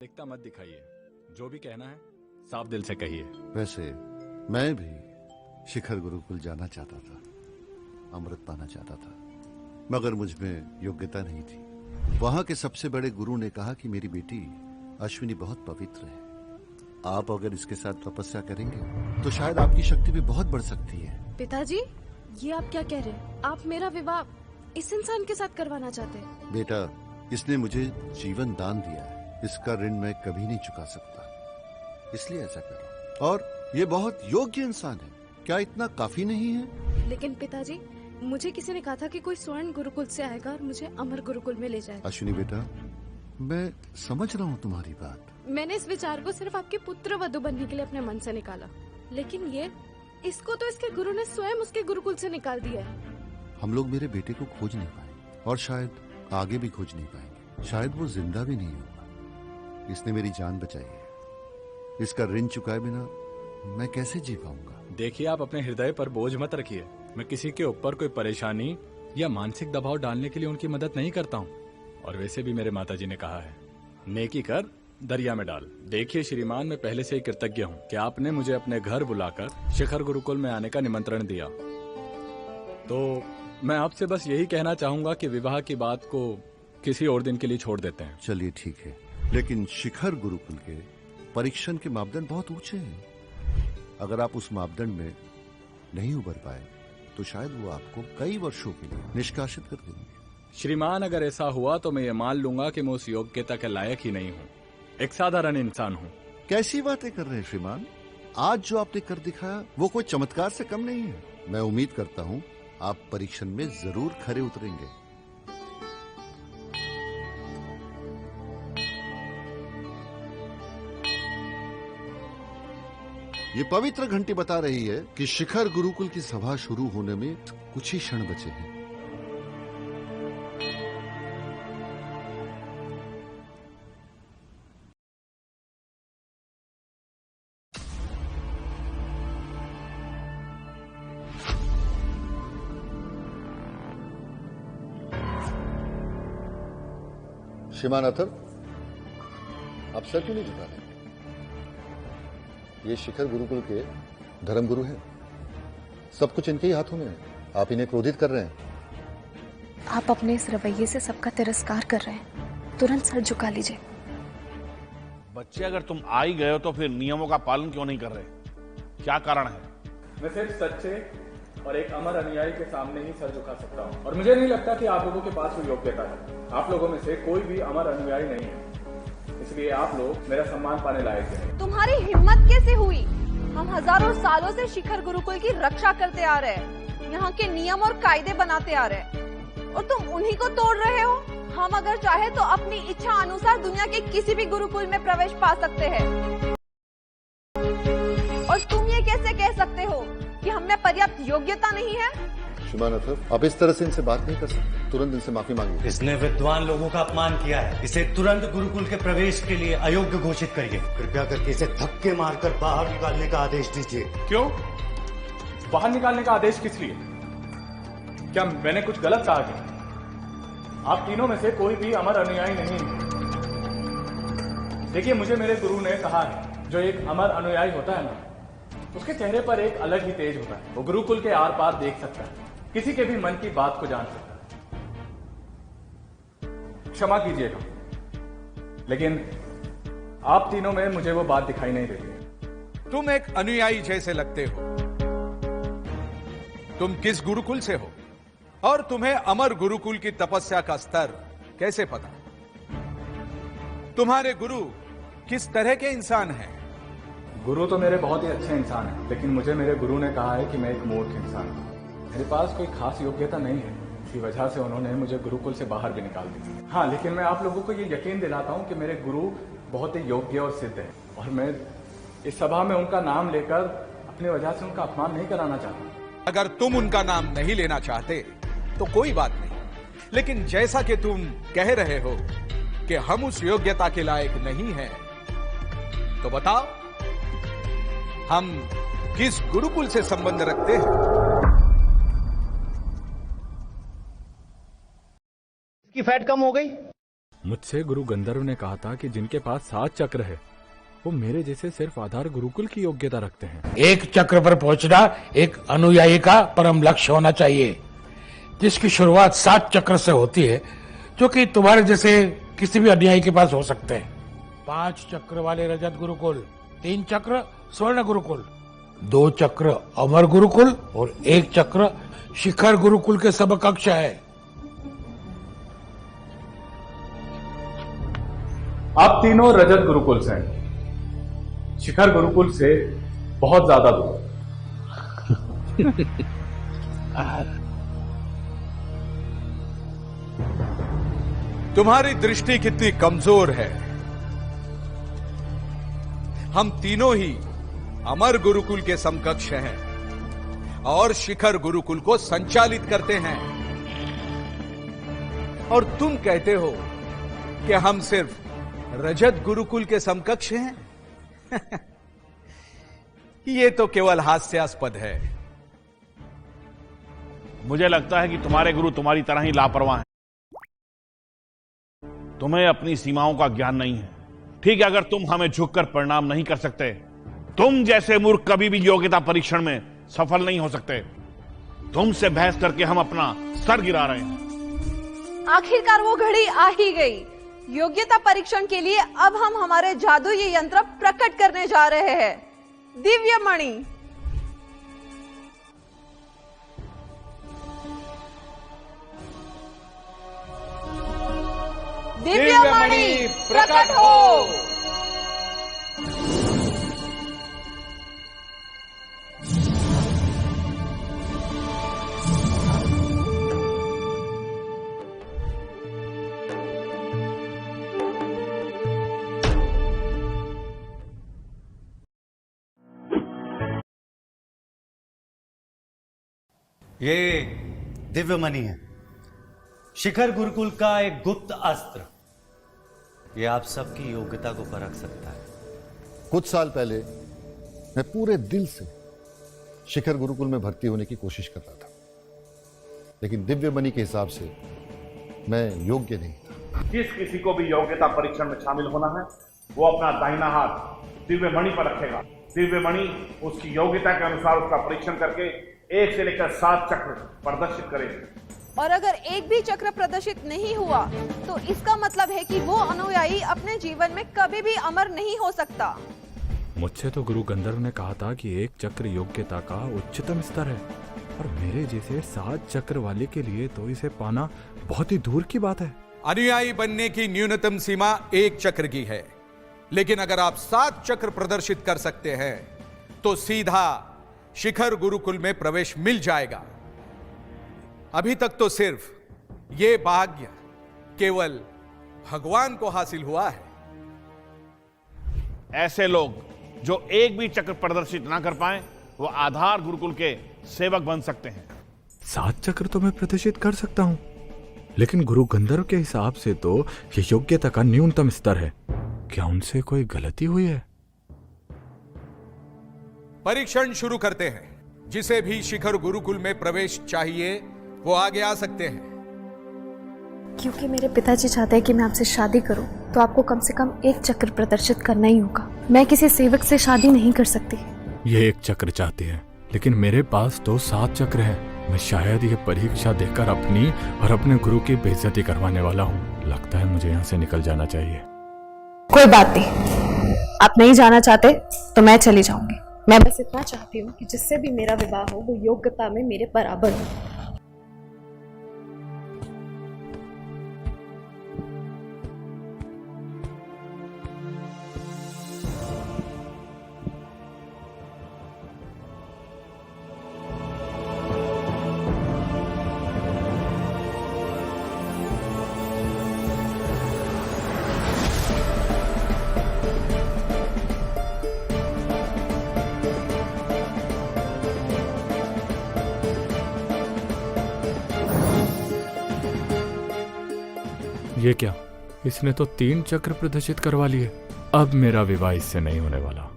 नास्तिकता मत दिखाइए। जो भी कहना है साफ दिल से कहिए। वैसे मैं भी शिखर गुरुकुल जाना चाहता था, अमृत पाना चाहता था, मगर मुझ में योग्यता नहीं थी। वहां के सबसे बड़े गुरु ने कहा कि मेरी बेटी अश्विनी बहुत पवित्र है, आप अगर इसके साथ तपस्या करेंगे तो शायद आपकी शक्ति भी बहुत बढ़ सकती है। पिताजी, ये आप क्या कह रहे हैं? आप मेरा विवाह इस इंसान के साथ करवाना चाहते हैं? बेटा, इसने मुझे जीवन दान दिया है, इसका ऋण मैं कभी नहीं चुका सकता, इसलिए ऐसा कर रहा हूं। और ये बहुत योग्य इंसान है, क्या इतना काफी नहीं है? लेकिन पिताजी, मुझे किसी ने कहा था कि कोई स्वर्ण गुरुकुल से आएगा और मुझे अमर गुरुकुल में ले जाएगा। अश्विनी बेटा, मैं समझ रहा हूँ तुम्हारी बात। मैंने इस विचार को सिर्फ आपके पुत्र वधु बनने के लिए अपने मन से निकाला, लेकिन इसको तो इसके गुरु ने स्वयं उसके गुरुकुल से निकाल दिया है। हम लोग मेरे बेटे को खोज नहीं पाए और शायद आगे भी खोज नहीं पाएंगे। शायद वो जिंदा भी नहीं होगा। इसने मेरी जान बचाई है, इसका ऋण चुकाए बिना मैं कैसे जी पाऊंगा? देखिए, आप अपने हृदय पर बोझ मत रखिए। मैं किसी के ऊपर कोई परेशानी या मानसिक दबाव डालने के लिए उनकी मदद नहीं करता हूँ। और वैसे भी मेरे माताजी ने कहा है, नेकी कर दरिया में डाल। देखिए श्रीमान, मैं पहले से ही कृतज्ञ हूँ कि आपने मुझे अपने घर बुलाकर शिखर गुरुकुल में आने का निमंत्रण दिया। तो मैं आपसे बस यही कहना चाहूंगा कि विवाह की बात को किसी और दिन के लिए छोड़ देते हैं। चलिए ठीक है, लेकिन शिखर गुरुकुल के परीक्षण के मापदंड बहुत ऊंचे हैं। अगर आप उस मापदंड में नहीं उबर पाए तो शायद वो आपको कई वर्षों के लिए निष्कासित कर देंगे। श्रीमान, अगर ऐसा हुआ तो मैं ये मान लूंगा कि मैं उस योग्यता के लायक ही नहीं हूँ, एक साधारण इंसान हूँ। कैसी बातें कर रहे हैं श्रीमान? आज जो आपने कर दिखाया वो कोई चमत्कार से कम नहीं है। मैं उम्मीद करता हूँ आप परीक्षण में जरूर खरे उतरेंगे। ये पवित्र घंटी बता रही है कि शिखर गुरुकुल की सभा शुरू होने में कुछ ही क्षण बचे हैं। श्रीमान अथर्व, आप सर क्यों नहीं झुका रहे? ये शिखर गुरुकुल के धर्मगुरु हैं, सब कुछ इनके ही हाथों में है। आप इन्हें क्रोधित कर रहे हैं। आप अपने इस रवैये से सबका तिरस्कार कर रहे हैं। तुरंत सर झुका लीजिए। बच्चे, अगर तुम आ ही गए हो तो फिर नियमों का पालन क्यों नहीं कर रहे? क्या कारण है? मैं सिर्फ सच्चे और एक अमर अनुयायी के सामने ही सर झुका सकता हूँ, और मुझे नहीं लगता कि आप लोगों के पास कोई योग्यता है। आप लोगों में से कोई भी अमर अनुयायी नहीं है, इसलिए आप लोग मेरा सम्मान पाने लायक हैं। तुम्हारी हिम्मत कैसे हुई? हम हजारों सालों से शिखर गुरुकुल की रक्षा करते आ रहे हैं, यहाँ के नियम और कायदे बनाते आ रहे हैं, और तुम उन्हीं को तोड़ रहे हो। हम अगर चाहे तो अपनी इच्छा अनुसार दुनिया के किसी भी गुरुकुल में प्रवेश पा सकते हैं, और तुम ये कैसे कह सकते हो कि हमें पर्याप्त योग्यता नहीं है? श्रीमान अथर्व, आप इस तरह से इनसे बात नहीं कर सकते। तुरंत इनसे माफी मांगिए। इसने विद्वान लोगों का अपमान किया है। इसे तुरंत गुरुकुल के प्रवेश के लिए अयोग्य घोषित करिए। कृपया करके इसे धक्के मारकर बाहर निकालने का आदेश दीजिए। क्यों? बाहर निकालने का आदेश किस लिए? क्या मैंने कुछ गलत कहा क्या? आप तीनों में से कोई भी अमर अनुयायी नहीं है। देखिए, मुझे मेरे गुरु ने कहा है, जो एक अमर अनुयायी होता है ना, उसके चेहरे पर एक अलग ही तेज होता है। वो गुरुकुल के आर पार देख सकता है, किसी के भी मन की बात को जान सकता है। क्षमा कीजिएगा, लेकिन आप तीनों में मुझे वो बात दिखाई नहीं देती। तुम एक अनुयायी जैसे लगते हो। तुम किस गुरुकुल से हो और तुम्हें अमर गुरुकुल की तपस्या का स्तर कैसे पता? तुम्हारे गुरु किस तरह के इंसान हैं? गुरु तो मेरे बहुत ही अच्छे इंसान हैं, लेकिन मुझे मेरे गुरु ने कहा है कि मैं एक मूर्ख इंसान हूँ। मेरे पास कोई खास योग्यता नहीं है, इसी वजह से उन्होंने मुझे गुरुकुल से बाहर भी निकाल दिया। हाँ, लेकिन मैं आप लोगों को ये यकीन दिलाता हूँ कि मेरे गुरु बहुत ही योग्य और सिद्ध है, और मैं इस सभा में उनका नाम लेकर अपनी वजह से उनका अपमान नहीं कराना चाहता। अगर तुम उनका नाम नहीं लेना चाहते तो कोई बात नहीं, लेकिन जैसा कि तुम कह रहे हो कि हम उस योग्यता के लायक नहीं हैं, तो बताओ हम किस गुरुकुल से संबंध रखते हैं? की फैट कम हो गई? मुझसे गुरु गंधर्व ने कहा था कि जिनके पास 7 चक्र है वो मेरे जैसे सिर्फ आधार गुरुकुल की योग्यता रखते हैं। एक चक्र पर पहुंचना एक अनुयायी का परम लक्ष्य होना चाहिए, जिसकी शुरुआत 7 चक्र से होती है, जो कि तुम्हारे जैसे किसी भी अनुयायी के पास हो सकते हैं। 5 चक्र वाले रजत गुरुकुल, 3 चक्र स्वर्ण गुरुकुल, 2 चक्र अमर गुरुकुल और 1 चक्र शिखर गुरुकुल के समकक्ष है। आप तीनों रजत गुरुकुल से हैं, शिखर गुरुकुल से बहुत ज्यादा दूर। तुम्हारी दृष्टि कितनी कमजोर है। हम तीनों ही अमर गुरुकुल के समकक्ष हैं और शिखर गुरुकुल को संचालित करते हैं, और तुम कहते हो कि हम सिर्फ रजत गुरुकुल के समकक्ष हैं। ये तो केवल हास्यास्पद है। मुझे लगता है कि तुम्हारे गुरु तुम्हारी तरह ही लापरवाह हैं। तुम्हें अपनी सीमाओं का ज्ञान नहीं है। ठीक है, अगर तुम हमें झुककर प्रणाम नहीं कर सकते, तुम जैसे मूर्ख कभी भी योग्यता परीक्षण में सफल नहीं हो सकते। तुमसे बहस करके हम अपना सर गिरा रहे हैं। आखिरकार वो घड़ी आ ही गई। योग्यता परीक्षण के लिए अब हम हमारे जादुई यंत्र प्रकट करने जा रहे हैं। दिव्य मणि। दिव्य मणि प्रकट हो। ये दिव्य मणि है, शिखर गुरुकुल का एक गुप्त अस्त्र। ये आप सबकी योग्यता को परख सकता है। कुछ साल पहले मैं पूरे दिल से शिखर गुरुकुल में भर्ती होने की कोशिश कर रहा था, लेकिन दिव्य मणि के हिसाब से मैं योग्य नहीं था। जिस किसी को भी योग्यता परीक्षण में शामिल होना है, वो अपना दाहिना हाथ दिव्य मणि पर रखेगा। दिव्य मणि उसकी योग्यता के अनुसार उसका परीक्षण करके 1 से लेकर 7 चक्र प्रदर्शित करेगी। और अगर एक भी चक्र प्रदर्शित नहीं हुआ तो इसका मतलब है कि वो अनुयायी अपने जीवन में कभी भी अमर नहीं हो सकता। मुझसे तो गुरु गंधर्व ने कहा था कि 1 चक्र योग्यता का उच्चतम स्तर है, और मेरे जैसे 7 चक्र वाले के लिए तो इसे पाना बहुत ही दूर की बात है। अनुयायी बनने की न्यूनतम सीमा 1 चक्र की है, लेकिन अगर आप 7 चक्र प्रदर्शित कर सकते हैं तो सीधा शिखर गुरुकुल में प्रवेश मिल जाएगा। अभी तक तो सिर्फ यह भाग्य केवल भगवान को हासिल हुआ है। ऐसे लोग जो एक भी चक्र प्रदर्शित ना कर पाए, वो आधार गुरुकुल के सेवक बन सकते हैं। 7 चक्र तो मैं प्रदर्शित कर सकता हूँ, लेकिन गुरु गंधर्व के हिसाब से तो ये योग्यता का न्यूनतम स्तर है। क्या उनसे कोई गलती हुई है? परीक्षण शुरू करते हैं। जिसे भी शिखर गुरुकुल में प्रवेश चाहिए वो आगे आ सकते हैं। क्योंकि मेरे पिताजी चाहते हैं कि मैं आपसे शादी करूं, तो आपको कम से कम 1 चक्र प्रदर्शित करना ही होगा। मैं किसी सेवक से शादी नहीं कर सकती। ये 1 चक्र चाहती है, लेकिन मेरे पास तो 7 चक्र है। मैं शायद ये परीक्षा देकर अपनी और अपने गुरु की बेइज्जती करवाने वाला हूँ। लगता है मुझे यहाँ से निकल जाना चाहिए। कोई बात नहीं, आप नहीं जाना चाहते तो मैं चली जाऊंगी। मैं बस इतना चाहती हूँ कि जिससे भी मेरा विवाह हो वो योग्यता में मेरे बराबर हो। ये क्या, इसने तो 3 चक्र प्रदर्शित करवा लिए। अब मेरा विवाह इससे नहीं होने वाला।